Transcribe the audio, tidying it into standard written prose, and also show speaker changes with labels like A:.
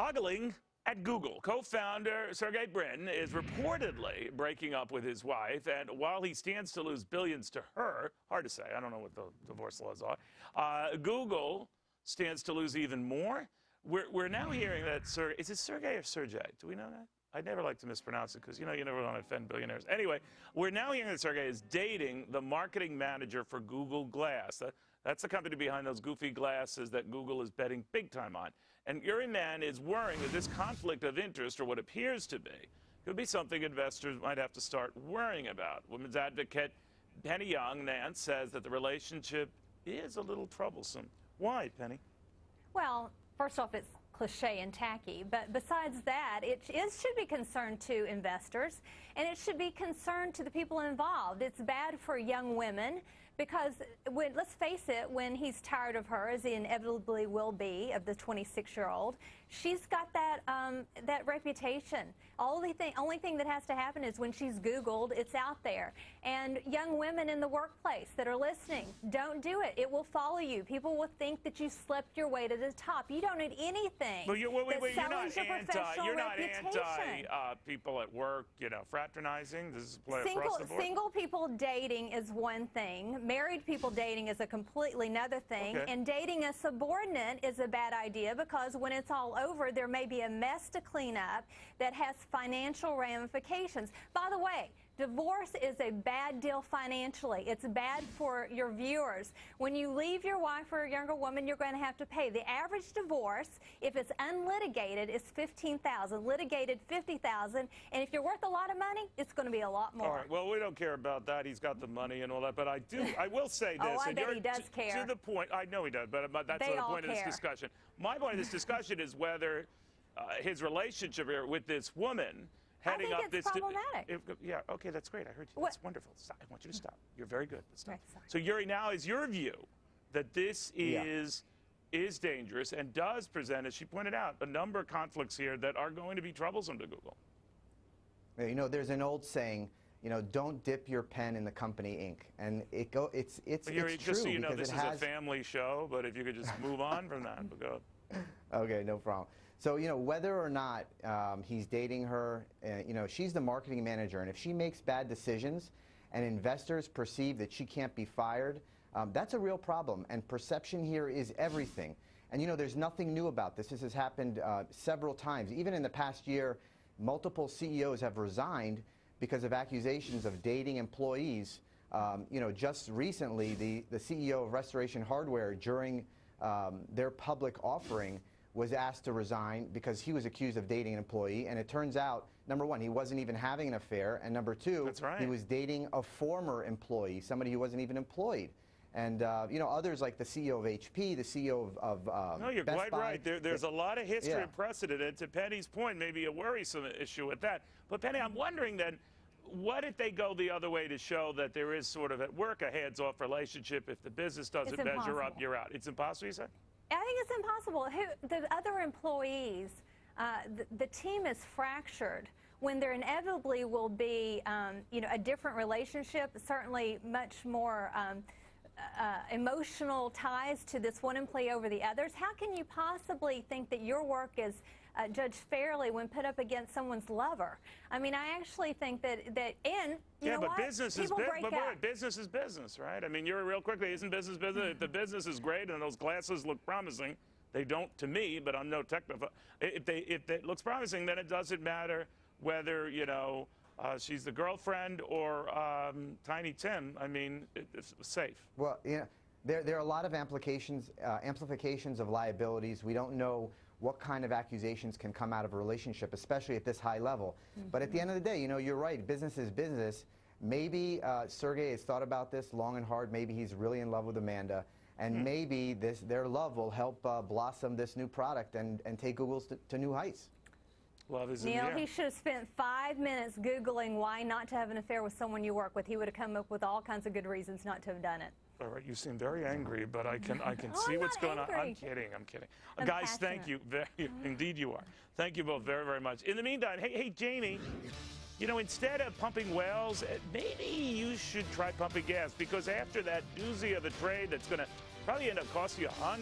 A: ogling at Google. Co-founder Sergey Brin is reportedly breaking up with his wife, and while he stands to lose billions to her, hard to say, I don't know what the divorce laws are, Google stands to lose even more. We're now hearing that is it Sergey or Sergey? Do we know that? I'd never like to mispronounce it because, you know, you never want to offend billionaires. Anyway, we're now hearing that Sergey is dating the marketing manager for Google Glass. That's the company behind those goofy glasses that Google is betting big time on. And Yuri Mann is worrying that this conflict of interest, or what appears to be, could be something investors might have to start worrying about. Women's advocate Penny Young Nance says that the relationship is a little troublesome. Why, Penny?
B: Well, first off, it's cliche and tacky, but besides that, it should be concerned to investors, and it should be concerned to the people involved. It's bad for young women because, let's face it, when he's tired of her, as he inevitably will be, of the 26-year-old, she's got that that reputation. Only thing that has to happen is when she's Googled, it's out there. And young women in the workplace that are listening, don't do it. It will follow you. People will think that you slept your way to the top. You don't need anything.
A: Well, you're not
B: reputation.
A: anti people at work, you know, fraternizing. This is across the board.
B: Single people dating is one thing. Married people dating is a completely another thing.
A: Okay.
B: And dating a subordinate is a bad idea because when it's all over, there may be a mess to clean up that has financial ramifications. By the way, divorce is a bad deal financially. It's bad for your viewers. When you leave your wife or a younger woman, you're going to have to pay. The average divorce, if it's unlitigated, is $15,000. Litigated, $50,000. And if you're worth a lot of money, it's going to be a lot more.
A: All right. Well, we don't care about that. He's got the money and all that. But I will say this.
B: Oh, I bet he does care.
A: To the point, I know he does, but that's not the point of this discussion. My point of this discussion is whether his relationship here with this woman heading up this.
B: Problematic.
A: Yeah, okay, that's great. I heard you.
B: What?
A: That's wonderful. Stop. I want you to stop. You're very good. But stop.
B: Right,
A: so, Yuri, now is your view that this is dangerous and does present, as she pointed out, a number of conflicts here that are going to be troublesome to Google?
C: You know, there's an old saying, you know, don't dip your pen in the company ink, and it's true.
A: Just so you know, this is
C: a
A: family show, but if you could just move on from that, we'll go.
C: Okay, no problem. So, you know, whether or not he's dating her, you know, she's the marketing manager, and if she makes bad decisions and investors perceive that she can't be fired, that's a real problem, and perception here is everything. And, you know, there's nothing new about this. This has happened several times. Even in the past year, multiple CEOs have resigned because of accusations of dating employees. You know, just recently, the CEO of Restoration Hardware, during their public offering, was asked to resign because he was accused of dating an employee. And it turns out, number one, he wasn't even having an affair. And number two, he was dating a former employee, somebody who wasn't even employed. And, you know, others like the CEO of HP, the CEO of
A: No, you're
C: Best
A: quite
C: Buy,
A: right. There's a lot of history and precedent. And to Penny's point, maybe a worrisome issue with that. But, Penny, I'm wondering then, what if they go the other way to show that there is sort of at work a hands-off relationship? If the business doesn't measure up, you're out. It's impossible, you said?
B: I think it's impossible. The other employees, the team is fractured. When there inevitably will be, you know, a different relationship, certainly much more emotional ties to this one employee over the others. How can you possibly think that your work is judged fairly when put up against someone's lover? I mean, I actually think that and you know what?
A: Business is business is business, right? I mean, you're real quickly, isn't business business? If the business is great and those glasses look promising, they don't to me, but I'm no technical. If it looks promising, then it doesn't matter whether, you know, she's the girlfriend or Tiny Tim. I mean, it's safe.
C: Well, you know, there are a lot of amplifications of liabilities. We don't know what kind of accusations can come out of a relationship, especially at this high level. But at the end of the day, you know, you're right. Business is business. Maybe Sergey has thought about this long and hard. Maybe he's really in love with Amanda. And maybe their love will help blossom this new product and take Google to new heights.
A: Love is in the
B: Neil,
A: air.
B: he should have spent 5 minutes Googling why not to have an affair with someone you work with. He would have come up with all kinds of good reasons not to have done it.
A: All right, you seem very angry, but I can see what's going on. I'm kidding.
B: I'm
A: Guys,
B: passionate.
A: thank you. Indeed you are. Thank you both very, very much. In the meantime, hey, Jamie, you know, instead of pumping wells, maybe you should try pumping gas, because after that doozy of a trade that's going to probably end up costing you $100.